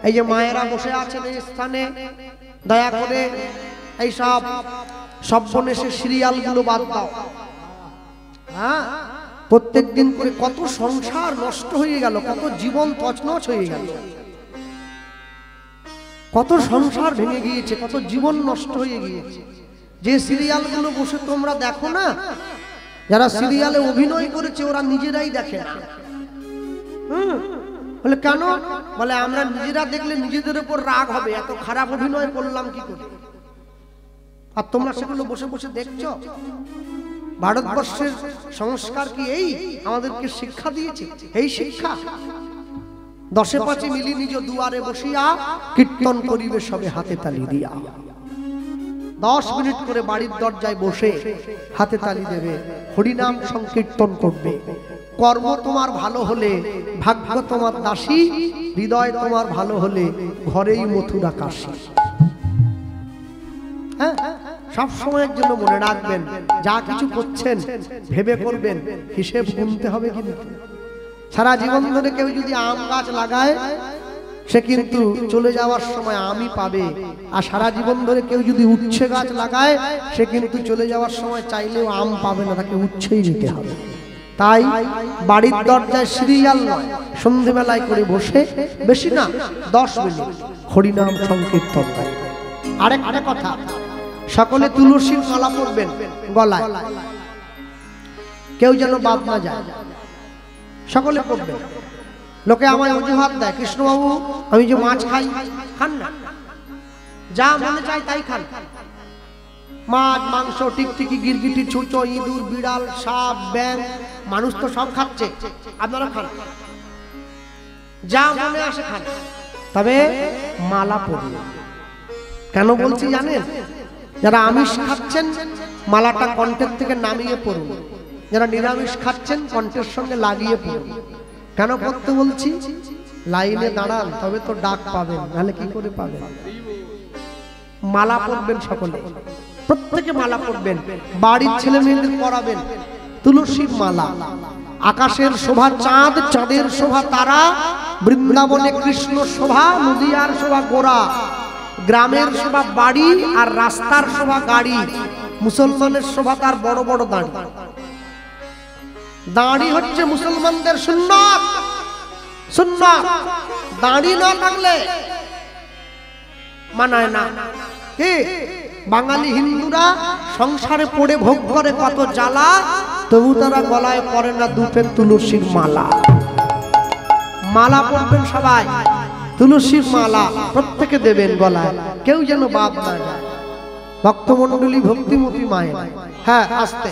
এই যে মায়েরা বসে আছেন এই স্থানে, দয়া করে এই সব সর্বনেশের সিরিয়ালগুলো বাদ দাও। হ্যাঁ, প্রত্যেক দিন করে কত সংসার নষ্ট হয়ে গেল, কত জীবন তছনছ হয়ে গেল, কত সংসার ভেঙে গিয়েছে, কত জীবন নষ্ট হয়ে গিয়েছে। যে সিরিয়ালগুলো বসে তোমরা দেখো না, যারা সিরিয়ালে অভিনয় করেছে ওরা নিজেরাই দেখে না। বলে কেন? বলে আমরা নিজেরা দেখলে নিজেদের উপর রাগ হবে, এত খারাপ অভিনয় করলাম কি করে। আর তোমরা সেগুলো বসে বসে দেখছো। ভারতবর্ষের সংস্কার কি এই আমাদেরকে শিক্ষা দিয়েছে? এই শিক্ষা 10-5 মিলি নিজ দুয়ারে বসিয়া কীর্তন করিবে সবে হাতে তালি দিয়া। 10 মিনিট করে বাড়ির দরজায় বসে হাতে তালি দেবে, হরিনাম সংকীর্তন করবে। কর্ম তোমার ভালো হলে ভাগ্য তোমার দাসী, হৃদয় তোমার ভালো হলে ঘরেই মথুরা কাশী। হ্যাঁ, সব সময়ের জন্য মনে রাখবেন, যা কিছু করছেন ভেবে করবেন, হিসেব গুনতে হবে। কিন্তু সারা জীবন ধরে কেউ যদি আম গাছ লাগায় সে কিন্তু চলে যাওয়ার সময় আমই পাবে, আর সারা জীবন ধরে কেউ যদি উচ্ছে গাছ লাগায় সে কিন্তু চলে যাওয়ার সময় চাইলেও আম পাবে না, তাকে উচ্ছেই নিতে হবে। তাই বাড়ির দরজায় সিরিয়াল নয়, সন্ধ্যেবেলায় করে বসে বেশি না 10 মিনিট হরিনাম সংকীর্তন। আরেকটা কথা, সকলে তুলসীর মালা পরবেন গলায়, কেউ যেন বাদ না যায়, সকলে পরবেন। লোকে আমায় অজুহাত দেয়, কৃষ্ণবাবু আমি যে মাছ খাই, খান না, যা মনে চাই তাই খান, মাছ মাংস টিকটিকি গিরগিটি ছুঁচো ইঁদুর বিড়াল সাপ ব্যাঙ, মানুষ তো সব খাচ্ছে, আপনারা খান, যা মনে আসে খান, তবে মালা পরবেন। কেন বলছি জানেন? যারা আমিষ খাচ্ছেন মালাটা কণ্ঠের থেকে নামিয়ে পড়ুন, যারা নিরামিষ খাচ্ছেন কণ্ঠের সঙ্গে লাগিয়ে পড়ুন। কেন পড়তে বলছি? লাইনে দাঁড়ান, তবে তো ডাক পাবেন, নাহলে কি করে পাবেন? মালা পরবেন, সকলে প্রত্যেকে মালা পরবেন, বাড়ির ছেলে মেয়েদের পরাবেন তুলসীর মালা। আকাশের শোভা চাঁদ, চাঁদের শোভা তারা, বৃন্দাবনে কৃষ্ণ শোভা, নদিয়ার শোভা গোরা, গ্রামের শোভা বাড়ি আর রাস্তার শোভা গাড়ি, মুসলমানের শোভা তার বড় বড় দাড়ি। দাড়ি হচ্ছে মুসলমানদের সুন্নাত, সুন্নাত। দাড়ি না থাকলে মানায় না। কি বাঙালি হিন্দুরা সংসারে পড়ে ভোগ করে কত জ্বালা, তবু তারা গলায় পরে না দুপের তুলসীর মালা। মালা পরবেন সবাই, তুলসীর মালা প্রত্যেকে দেবেন গলায়, কেউ যেন বাদ না যায়। ভক্তমণ্ডলী ভক্তিমতী মায়ের, হ্যাঁ আসতে।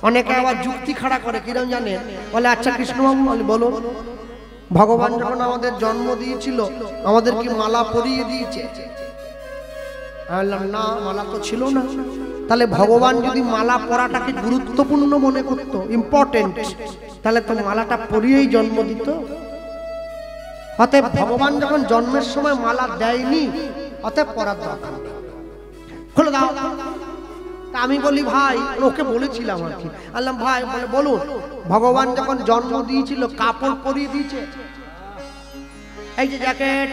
অনেকে আবার যুক্তি খাড়া করে, কিরম জানেন? বলে আচ্ছা কৃষ্ণবাবু বলো, ভগবান যখন আমাদের জন্ম দিয়েছিল আমাদের কি মালা পরিয়ে দিয়েছে? না, মালা তো ছিল না। তাহলে ভগবান যদি মালা পরাটাকে গুরুত্বপূর্ণ মনে করত, ইম্পর্টেন্ট, তাহলে তো মালাটা পরিয়েই জন্ম দিত। অতএব ভগবান যখন জন্মের সময় মালা দেয়নি, অতএব পরার দরকার নেই, খুলে দাও। আমি বলি ভাই, ওকে বলেছিলাম আর কি, আল্লাহ ভাই বলে বলুন, ভগবান যখন জন্ম দিয়েছিল কাপড় পরিয়ে দিয়েছে? এই যে জ্যাকেট,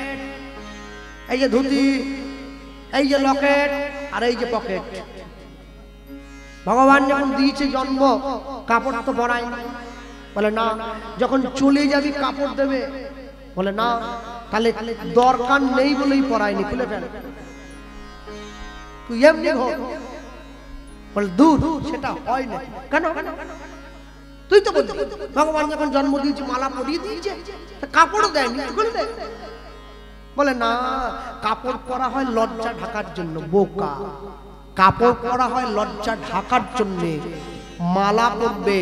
এই যে ধুতি, এই যে লকেট আর এই যে পকেট, ভগবান যখন দিয়েছে জন্ম কাপড় তো পরায় না। বলে না, যখন চলে যাবি কাপড় দেবে। বলে না, তাহলে দরকার নেই বলেই পরায়নি, খুলে ফেল, তুই এমনি হোক। বলে দূর, সেটা হয় না। কেন? তুই তো বলছিস ভগবান যখন জন্ম দিয়েছে মালা পরিয়ে দিয়েছে, কাপড়ও দেয়নি, খুলে দে। বলে না, কাপড় পরা হয় লজ্জা ঢাকার জন্য। বোকা, কাপড় পরা হয় লজ্জা ঢাকার জন্য। মালা পরবে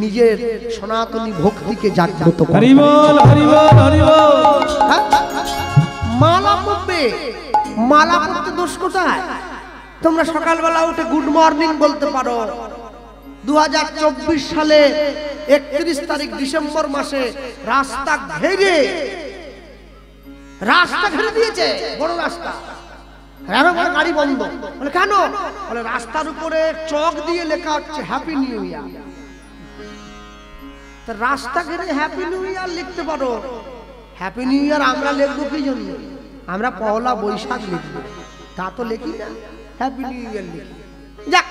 নিজের সনাতনী ভক্তিকে জাগ্রত করে। হরি বল, হরি বল, হরি বল। মালা পরবে, মালা পরতে দোষ কোথায়? তোমরা সকালবেলা উঠে গুড মর্নিং বলতে পারো। 2024 সালে 31 তারিখ ডিসেম্বর মাসে রাস্তা ঘিরে দিয়েছে, বড় রাস্তা, গাড়ি বন্ধ। বলে কেন? বলে রাস্তার উপরে চক দিয়ে লেখা হচ্ছে হ্যাপি নিউ ইয়ার। রাস্তা ঘিরে হ্যাপি নিউ ইয়ার লিখতে পারো, হ্যাপি নিউ ইয়ার আমরা লিখবো কি জন্য? আমরা পয়লা বৈশাখ লিখব, তা তো লিখি না, হ্যাপি নিউ ইয়ার লিখি। যাক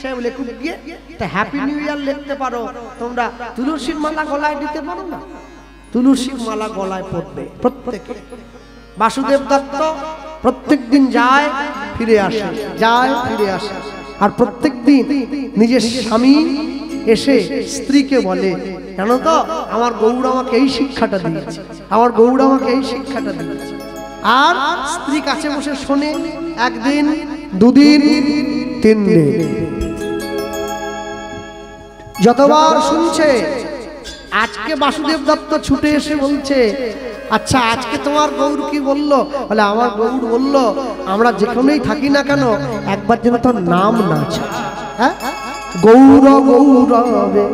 সে লেখুক গিয়ে, তা হ্যাপি নিউ ইয়ার লিখতে পারো তোমরা, তুলসীর মালা গলায় দিতে পারো না? তুলসীর মালা গলায় পড়বে প্রত্যেকে। বাসুদেব দত্ত প্রত্যেক দিন যায় ফিরে আসে, যায় ফিরে আসে, আর প্রত্যেক দিন নিজের স্বামী এসে স্ত্রীকে বলে, জানো তো আমার গৌর আমাকে এই শিক্ষাটা দিয়েছে, আমার গৌর আমাকে এই শিক্ষাটা দিয়েছে। আর স্ত্রী কাছে বসে শোনে, একদিন, দুদিন, 3 দিন, যতবার শুনছে। আজকে বাসুদেব দত্ত ছুটে এসে বলছে, আচ্ছা আজকে তোমার গৌর কি বললো? বলে আমার গৌর বললো আমরা যেখানেই থাকি না কেন একবার যেন তোর নাম না ছাড়ি। হ্যাঁ, গৌর গৌরবে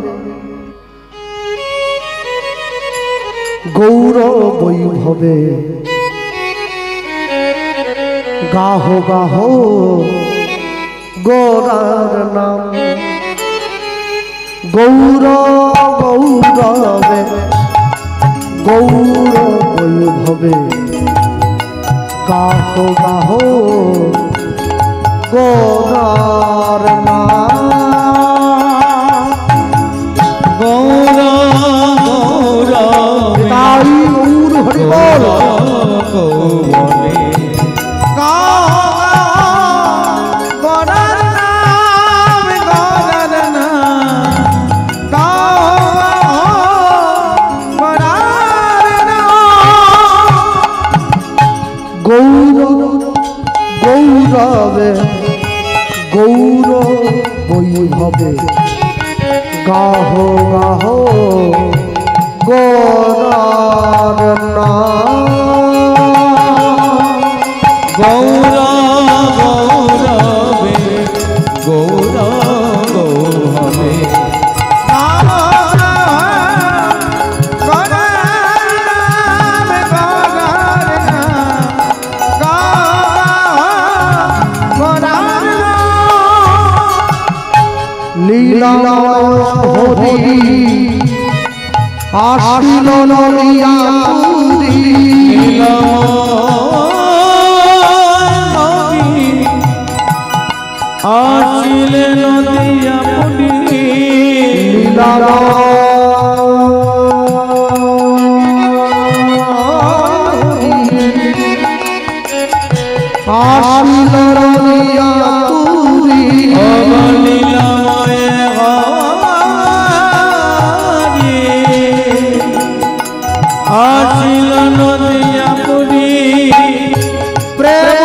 গৌর বৈভবে গাহ গাহ গৌরার নাম। গৌর গৌরবে গৌর বৈভবে গাহ গাহ গৌরার নাম। গৌর গৌরবে তাই গৌর হরি বল। গৌরবে গৌরবে গৌর বৈভবে গাহ গাহ গৌরার নাম। গৌর গৌরবে গৌর গৌরবে লীলা হরি আসিল নলিয়া পুরী। আসিলে নদিয়া পুরী। লীলা আসিল নলিয়া পুরী। আসিল নদিয়া পুরী। প্রেম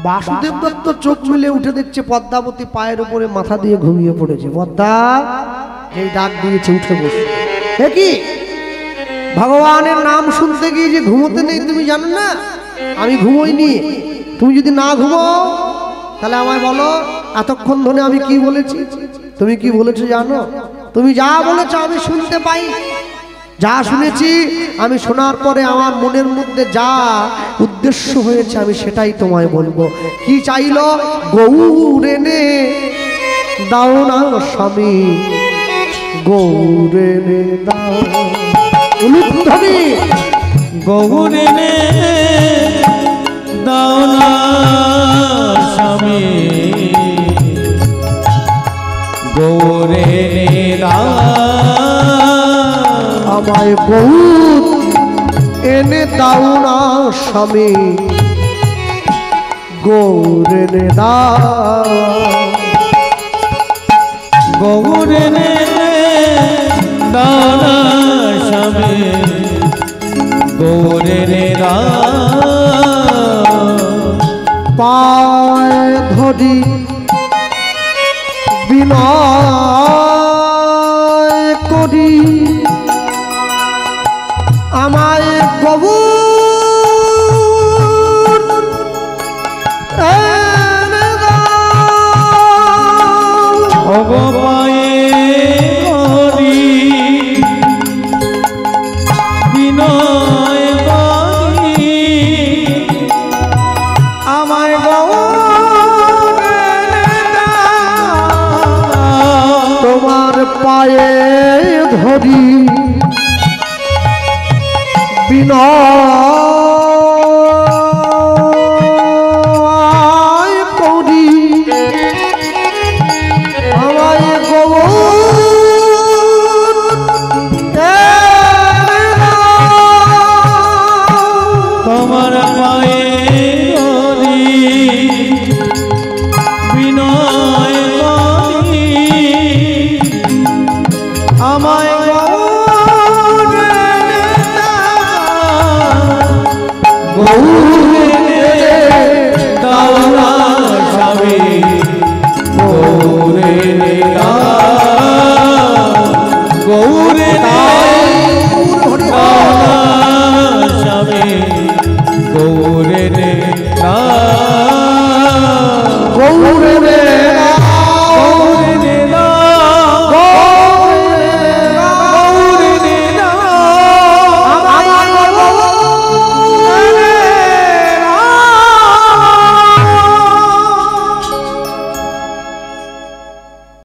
বাসুদেব দত্ত চোখ মিলে উঠে দেখছে পদ্মাবতী পায়ের উপরে মাথা দিয়ে ঘুমিয়ে পড়েছে। পদ্মা এই ডাক দিয়েছে, উঠে বসে। কি ভগবানের নাম শুনতে গিয়ে যে ঘুমোতে নেই তুমি জানো না? আমি ঘুমোইনি। তুমি যদি না ঘুমাও তাহলে আমায় বলো এতক্ষণ ধরে আমি কি বলেছি। তুমি কি বলেছো জানো? তুমি যা বলেছো আমি শুনতে পাই। যা শুনেছি আমি শোনার পরে আমার মনের মধ্যে যা উদ্দেশ্য হয়েছে আমি সেটাই তোমায় বলবো। কি চাইলো? গৌর এনে দাও না স্বামী, গৌর এনে দাও। উলুধ্বনি। গৌর এনে দাও না স্বামী, গৌর এনে দাও। আমায় গৌর এনে দাও না স্বামী, গৌর এনে দাও। গৌর এনে দাও না স্বামী, গৌর এনে দাও। পায় ধরি বিনয় করি আমায় গৌর এনে দাও। অগপায়ে হরি বিনয় করি আমায় গৌর এনে দাও। তোমার পায়ে ধরি বিনয়